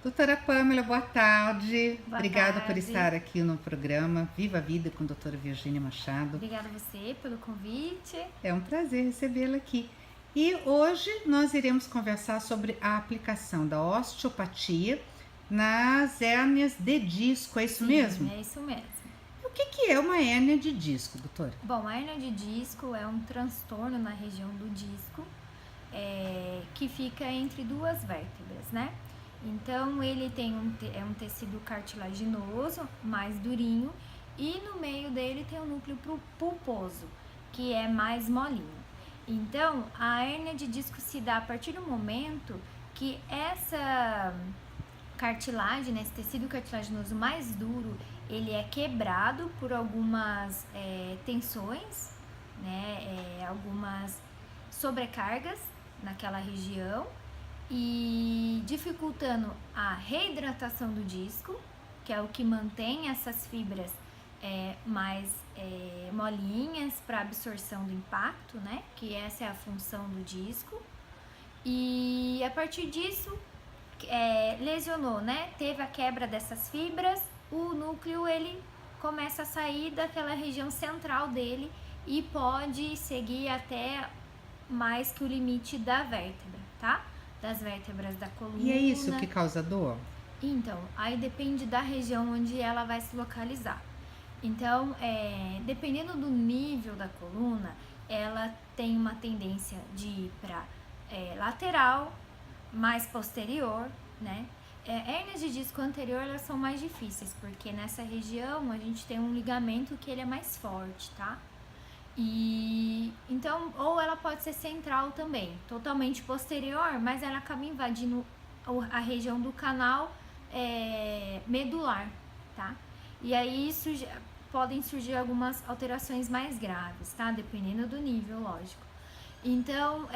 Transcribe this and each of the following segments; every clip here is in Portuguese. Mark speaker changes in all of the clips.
Speaker 1: Doutora Pamela, boa tarde.
Speaker 2: Boa
Speaker 1: Obrigada por
Speaker 2: tarde.
Speaker 1: estar aqui no programa Viva a Vida com a doutora Virgínia Machado.
Speaker 2: Obrigada a você pelo convite.
Speaker 1: É um prazer recebê-la aqui. E hoje nós iremos conversar sobre a aplicação da osteopatia nas hérnias de disco, é isso mesmo?
Speaker 2: É isso mesmo.
Speaker 1: O que é uma hérnia de disco, doutora?
Speaker 2: Bom, a hérnia de disco é um transtorno na região do disco que fica entre duas vértebras, né? Então, ele tem um tecido cartilaginoso, mais durinho, e no meio dele tem um núcleo pulposo, que é mais molinho. Então, a hérnia de disco se dá a partir do momento que essa cartilagem, né, esse tecido cartilaginoso mais duro, ele é quebrado por algumas tensões, né, algumas sobrecargas naquela região e dificultando a reidratação do disco, que é o que mantém essas fibras mais molinhas para absorção do impacto, né, que essa é a função do disco. E a partir disso lesionou, né? Teve a quebra dessas fibras, o núcleo ele começa a sair daquela região central dele e pode seguir até mais que o limite da vértebra, tá? Das vértebras da coluna.
Speaker 1: E é isso que causa dor?
Speaker 2: Então, aí depende da região onde ela vai se localizar. Então, dependendo do nível da coluna, ela tem uma tendência de ir para lateral, mais posterior, né? Hérnias de disco anterior, elas são mais difíceis, porque nessa região a gente tem um ligamento que ele é mais forte, tá? E então, ou ela pode ser central também, totalmente posterior, mas ela acaba invadindo a região do canal medular, tá? E aí podem surgir algumas alterações mais graves, tá? Dependendo do nível, lógico. Então,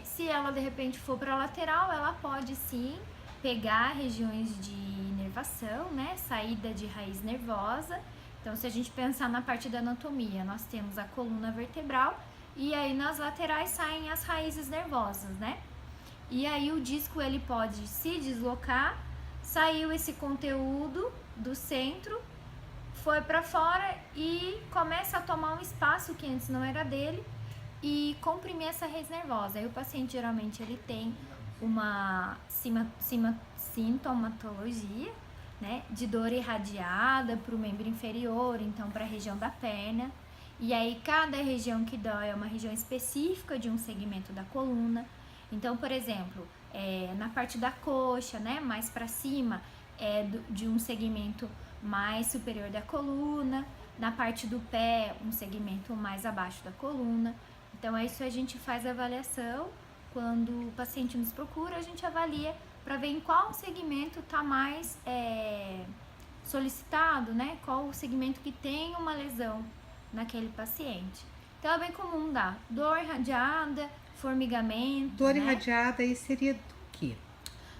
Speaker 2: se ela de repente for para a lateral, ela pode sim pegar regiões de inervação, né? Saída de raiz nervosa. Então, se a gente pensar na parte da anatomia, nós temos a coluna vertebral e aí nas laterais saem as raízes nervosas, né? E aí o disco ele pode se deslocar, saiu esse conteúdo do centro, foi para fora e começa a tomar um espaço que antes não era dele e comprimir essa raiz nervosa. Aí o paciente geralmente ele tem uma sintomatologia, né, de dor irradiada para o membro inferior, então para a região da perna. E aí cada região que dói é uma região específica de um segmento da coluna. Então, por exemplo, na parte da coxa, né, mais para cima, de um segmento mais superior da coluna. Na parte do pé, um segmento mais abaixo da coluna. Então, é isso, a gente faz a avaliação. Quando o paciente nos procura, a gente avalia para ver em qual segmento está mais solicitado, né? Qual o segmento que tem uma lesão naquele paciente. Então, é bem comum dar dor irradiada, formigamento.
Speaker 1: Dor
Speaker 2: né?
Speaker 1: irradiada aí seria do quê?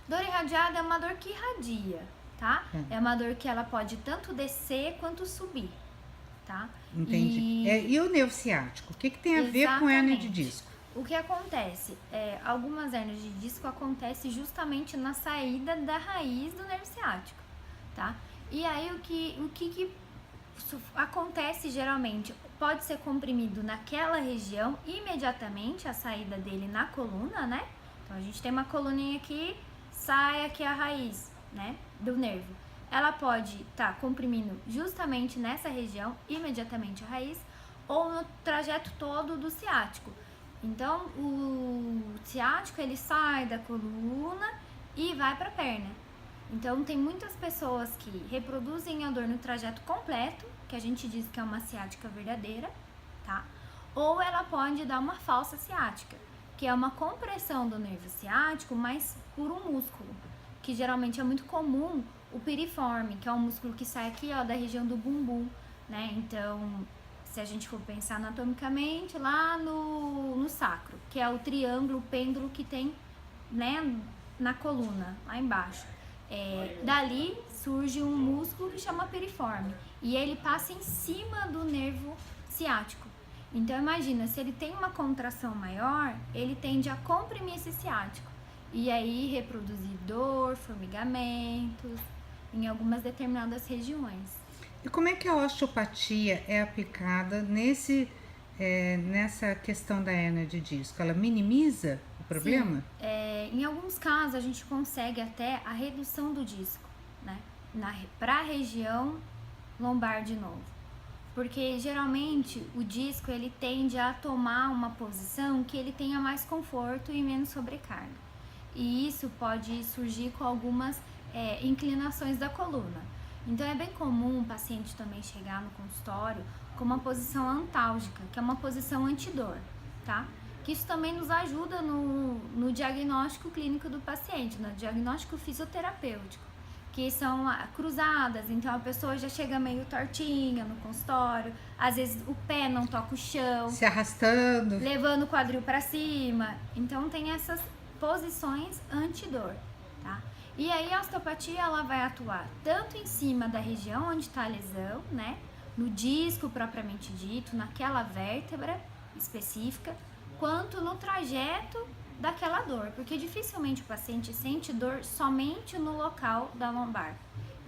Speaker 2: Dor irradiada é uma dor que irradia, tá? É uma dor que ela pode tanto descer quanto subir, tá?
Speaker 1: Entendi. E o nervo ciático? O que tem a ver com hérnia de disco?
Speaker 2: O que acontece? Algumas hérnias de disco acontecem justamente na saída da raiz do nervo ciático, tá? E aí o que acontece geralmente? Pode ser comprimido naquela região imediatamente, a saída dele na coluna, né? Então a gente tem uma coluninha aqui, sai aqui a raiz, né, do nervo. Ela pode estar comprimindo justamente nessa região, imediatamente a raiz, ou no trajeto todo do ciático. Então, o ciático, ele sai da coluna e vai para a perna. Então, tem muitas pessoas que reproduzem a dor no trajeto completo, que a gente diz que é uma ciática verdadeira, tá? Ou ela pode dar uma falsa ciática, que é uma compressão do nervo ciático, mas por um músculo, que geralmente é muito comum, o piriforme, que é um músculo que sai aqui, ó, da região do bumbum, né? Então, se a gente for pensar anatomicamente, lá no sacro, que é o triângulo, o pêndulo que tem, né, na coluna, lá embaixo. Dali surge um músculo que chama piriforme e ele passa em cima do nervo ciático. Então imagina, se ele tem uma contração maior, ele tende a comprimir esse ciático. e aí reproduzir dor, formigamentos em algumas determinadas regiões.
Speaker 1: E como é que a osteopatia é aplicada nessa questão da hérnia de disco? Ela minimiza o problema?
Speaker 2: Sim, em alguns casos a gente consegue até a redução do disco, né? Para a região lombar de novo. Porque geralmente o disco ele tende a tomar uma posição que ele tenha mais conforto e menos sobrecarga. E isso pode surgir com algumas inclinações da coluna. Então é bem comum o paciente também chegar no consultório com uma posição antálgica, que é uma posição antidor, tá? Que isso também nos ajuda no diagnóstico clínico do paciente, no diagnóstico fisioterapêutico, que são cruzadas, então a pessoa já chega meio tortinha no consultório, às vezes o pé não toca o chão,
Speaker 1: se arrastando,
Speaker 2: levando o quadril para cima, então tem essas posições antidor, tá? E aí a osteopatia ela vai atuar tanto em cima da região onde está a lesão, né, no disco propriamente dito, naquela vértebra específica, quanto no trajeto daquela dor, porque dificilmente o paciente sente dor somente no local da lombar.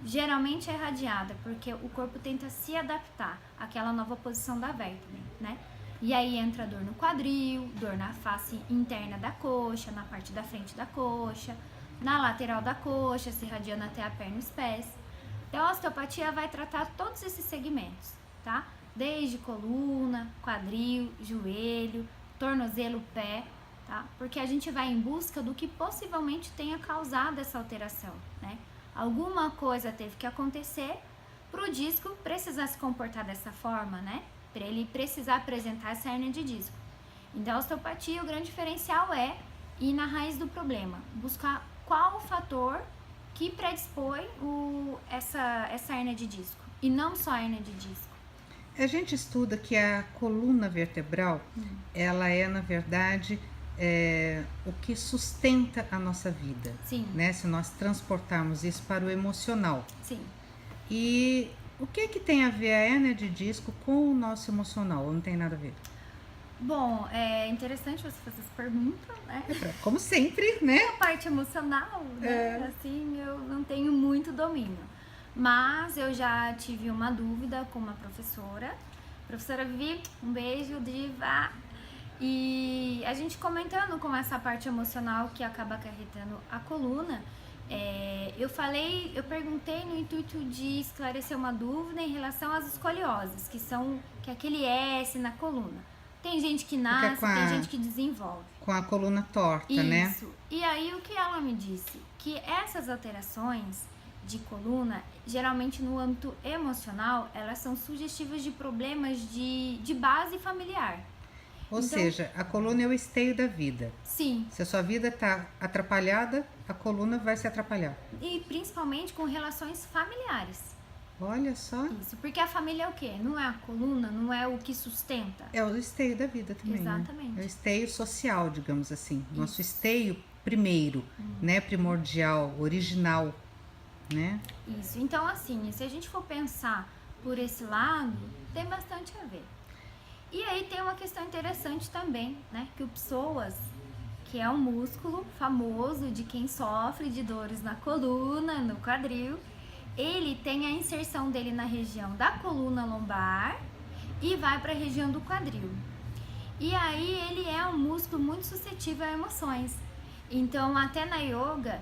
Speaker 2: Geralmente é radiada, porque o corpo tenta se adaptar àquela nova posição da vértebra, né? E aí entra dor no quadril, dor na face interna da coxa, na parte da frente da coxa, na lateral da coxa, se irradiando até a perna e os pés. Então, a osteopatia vai tratar todos esses segmentos, tá? Desde coluna, quadril, joelho, tornozelo, pé, tá? Porque a gente vai em busca do que possivelmente tenha causado essa alteração, né? Alguma coisa teve que acontecer para o disco precisar se comportar dessa forma, né? Para ele precisar apresentar essa hérnia de disco. Então, a osteopatia, o grande diferencial é ir na raiz do problema, buscar qual o fator que predispõe essa hérnia de disco, e não só a hérnia de disco.
Speaker 1: A gente estuda que a coluna vertebral, ela é, na verdade, o que sustenta a nossa vida.
Speaker 2: Sim.
Speaker 1: Né? Se nós transportarmos isso para o emocional.
Speaker 2: Sim.
Speaker 1: E o que tem a ver a hérnia de disco com o nosso emocional? Ou não tem nada a ver?
Speaker 2: Bom, é interessante você fazer essa pergunta, né?
Speaker 1: Como sempre, né?
Speaker 2: A parte emocional, né? Assim, eu não tenho muito domínio. Mas eu já tive uma dúvida com uma professora. Professora Vivi, um beijo, diva! E a gente comentando com essa parte emocional que acaba acarretando a coluna, eu perguntei no intuito de esclarecer uma dúvida em relação às escolioses, que é aquele S na coluna. Tem gente que nasce, tem gente que desenvolve.
Speaker 1: Com a coluna torta,
Speaker 2: isso,
Speaker 1: né?
Speaker 2: Isso. E aí o que ela me disse? Que essas alterações de coluna, geralmente no âmbito emocional, elas são sugestivas de problemas de base familiar.
Speaker 1: Ou seja, a coluna é o esteio da vida.
Speaker 2: Sim.
Speaker 1: Se a sua vida está atrapalhada, a coluna vai se atrapalhar.
Speaker 2: E principalmente com relações familiares.
Speaker 1: Olha só.
Speaker 2: Isso, porque a família é o quê? Não é a coluna, não é o que sustenta.
Speaker 1: É o esteio da vida também.
Speaker 2: Exatamente.
Speaker 1: Né? É o esteio social, digamos assim. Isso. Nosso esteio primeiro, né? Primordial, original, né?
Speaker 2: Isso. Então, assim, se a gente for pensar por esse lado, tem bastante a ver. E aí tem uma questão interessante também, né? Que o psoas, que é um músculo famoso de quem sofre de dores na coluna, no quadril, ele tem a inserção dele na região da coluna lombar e vai para a região do quadril. E aí ele é um músculo muito suscetível a emoções. Então, até na yoga,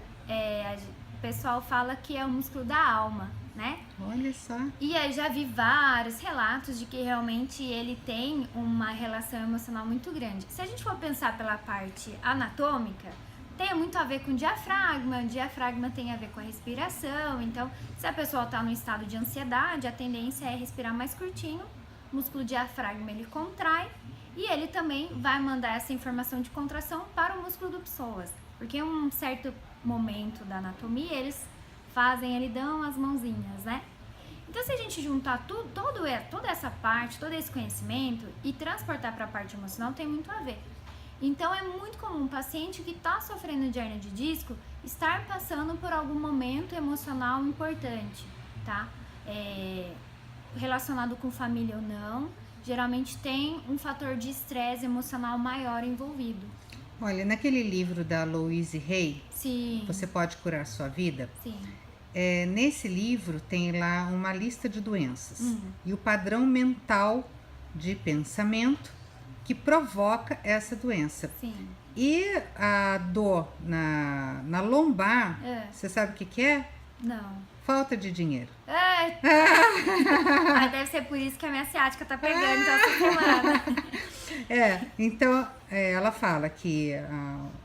Speaker 2: o pessoal fala que é o músculo da alma, né?
Speaker 1: Olha só.
Speaker 2: E aí já vi vários relatos de que realmente ele tem uma relação emocional muito grande. Se a gente for pensar pela parte anatômica, tem muito a ver com o diafragma tem a ver com a respiração. Então, se a pessoa está no estado de ansiedade, a tendência é respirar mais curtinho, o músculo diafragma ele contrai e ele também vai mandar essa informação de contração para o músculo do psoas, porque em um certo momento da anatomia eles dão as mãozinhas, né? Então, se a gente juntar toda essa parte, todo esse conhecimento e transportar para a parte emocional, tem muito a ver. Então, é muito comum um paciente que está sofrendo de hérnia de disco estar passando por algum momento emocional importante, tá? Relacionado com família ou não, geralmente tem um fator de estresse emocional maior envolvido.
Speaker 1: Olha, naquele livro da Louise Hay,
Speaker 2: Sim.
Speaker 1: Você Pode Curar Sua Vida,
Speaker 2: Sim.
Speaker 1: nesse livro tem lá uma lista de doenças e o padrão mental de pensamento que provoca essa doença.
Speaker 2: Sim.
Speaker 1: E a dor na lombar, você sabe o que é?
Speaker 2: Não.
Speaker 1: Falta de dinheiro.
Speaker 2: Deve ser por isso que a minha ciática tá pegando essa semana.
Speaker 1: Então ela fala que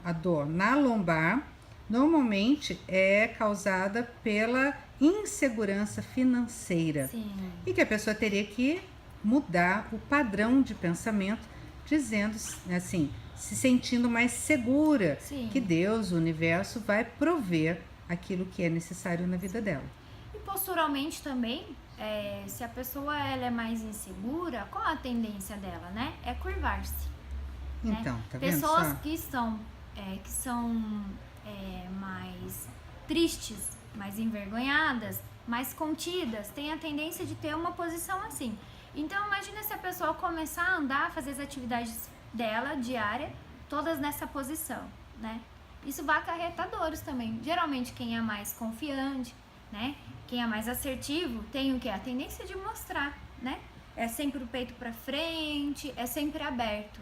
Speaker 1: a dor na lombar normalmente é causada pela insegurança financeira.
Speaker 2: Sim.
Speaker 1: E que a pessoa teria que mudar o padrão de pensamento, dizendo assim, se sentindo mais segura.
Speaker 2: Sim.
Speaker 1: Que Deus, o universo, vai prover aquilo que é necessário na vida dela.
Speaker 2: E posturalmente também, se a pessoa ela é mais insegura, qual a tendência dela, né? É curvar-se.
Speaker 1: Então,
Speaker 2: né?
Speaker 1: tá vendo
Speaker 2: Pessoas
Speaker 1: só?
Speaker 2: que são mais tristes, mais envergonhadas, mais contidas, têm a tendência de ter uma posição assim. Então, imagina se a pessoa começar a andar, fazer as atividades dela diária, todas nessa posição, né? Isso vai acarretar dores também. Geralmente, quem é mais confiante, né? Quem é mais assertivo, tem o quê? A tendência de mostrar, né? É sempre o peito para frente, é sempre aberto.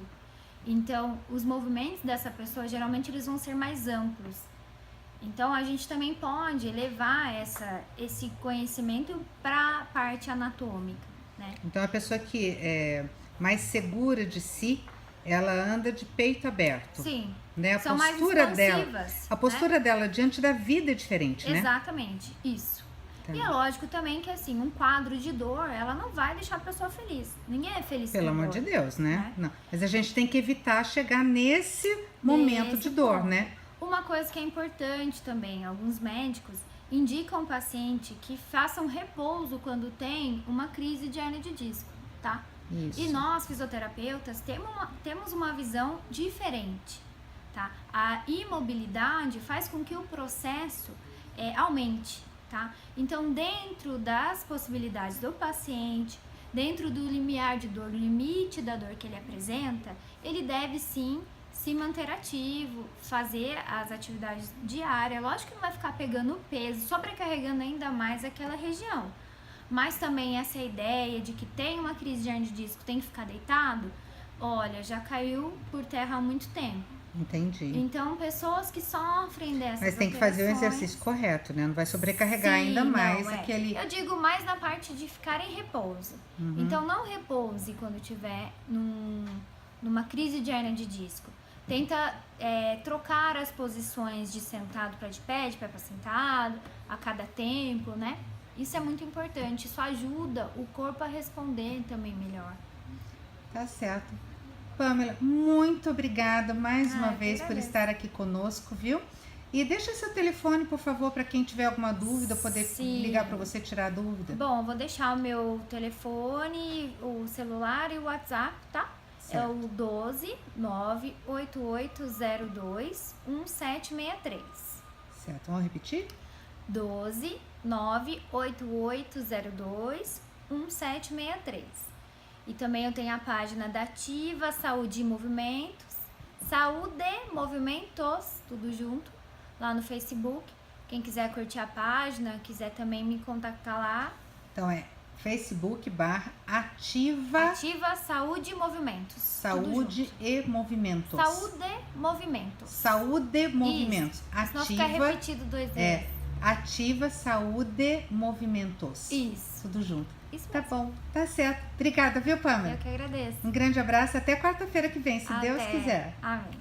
Speaker 2: Então, os movimentos dessa pessoa, geralmente, eles vão ser mais amplos. Então, a gente também pode levar esse conhecimento para a parte anatômica, né?
Speaker 1: Então, a pessoa que é mais segura de si, ela anda de peito aberto.
Speaker 2: Sim.
Speaker 1: Né?
Speaker 2: São mais expansivas,
Speaker 1: a postura dela diante da vida é diferente, né?
Speaker 2: Exatamente, isso.
Speaker 1: Tá.
Speaker 2: E é lógico também que, assim, um quadro de dor, ela não vai deixar a pessoa feliz. Ninguém é feliz
Speaker 1: Pelo
Speaker 2: com
Speaker 1: amor
Speaker 2: dor,
Speaker 1: de Deus, né?
Speaker 2: né?
Speaker 1: Não. Mas a gente tem que evitar chegar nesse momento de dor,
Speaker 2: ponto.
Speaker 1: né?
Speaker 2: Uma coisa que é importante também, alguns médicos indicam ao paciente que façam repouso quando tem uma crise de hernia de disco, tá?
Speaker 1: Isso.
Speaker 2: E nós, fisioterapeutas, temos uma visão diferente, tá? A imobilidade faz com que o processo aumente, tá? Então, dentro das possibilidades do paciente, dentro do limiar de dor, do limite da dor que ele apresenta, ele deve sim se manter ativo, fazer as atividades diárias. Lógico que não vai ficar pegando peso, sobrecarregando ainda mais aquela região. Mas também essa ideia de que tem uma crise de hernia de disco, tem que ficar deitado, olha, já caiu por terra há muito tempo.
Speaker 1: Entendi.
Speaker 2: Então, pessoas que sofrem dessas
Speaker 1: Mas tem que fazer o
Speaker 2: alterações-
Speaker 1: exercício correto, né? Não vai sobrecarregar
Speaker 2: Sim,
Speaker 1: ainda mais
Speaker 2: não,
Speaker 1: aquele...
Speaker 2: Eu digo mais na parte de ficar em repouso. Então, não repouse quando tiver numa crise de hernia de disco. Tenta trocar as posições de sentado para de pé para sentado, a cada tempo, né? Isso é muito importante, isso ajuda o corpo a responder também melhor.
Speaker 1: Tá certo. Pamela, muito obrigada mais uma
Speaker 2: eu
Speaker 1: vez
Speaker 2: que
Speaker 1: por
Speaker 2: agradeço.
Speaker 1: estar aqui conosco, viu? E deixa seu telefone, por favor, para quem tiver alguma dúvida, poder
Speaker 2: Sim.
Speaker 1: ligar para você tirar a dúvida.
Speaker 2: Bom, vou deixar o meu telefone, o celular e o WhatsApp, tá?
Speaker 1: Certo.
Speaker 2: É o 12 98802 1763.
Speaker 1: Certo, vamos repetir?
Speaker 2: 12 98802 1763. E também eu tenho a página da Ativa Saúde e Movimentos, Saúde Movimentos, tudo junto, lá no Facebook. Quem quiser curtir a página, quiser também me contactar lá.
Speaker 1: Então é Facebook/Ativa
Speaker 2: Ativa Saúde e Movimentos.
Speaker 1: Saúde e Movimentos.
Speaker 2: Saúde Movimentos.
Speaker 1: Saúde Movimentos.
Speaker 2: Isso. Senão fica
Speaker 1: Ativa,
Speaker 2: repetido 2 vezes.
Speaker 1: Ativa Saúde Movimentos.
Speaker 2: Isso.
Speaker 1: Tudo junto.
Speaker 2: Isso
Speaker 1: Tá
Speaker 2: mesmo.
Speaker 1: bom, tá certo. Obrigada, viu, Pamela?
Speaker 2: Eu que agradeço.
Speaker 1: Um grande abraço. Até quarta-feira que vem, se Deus
Speaker 2: Até.
Speaker 1: quiser.
Speaker 2: Amém.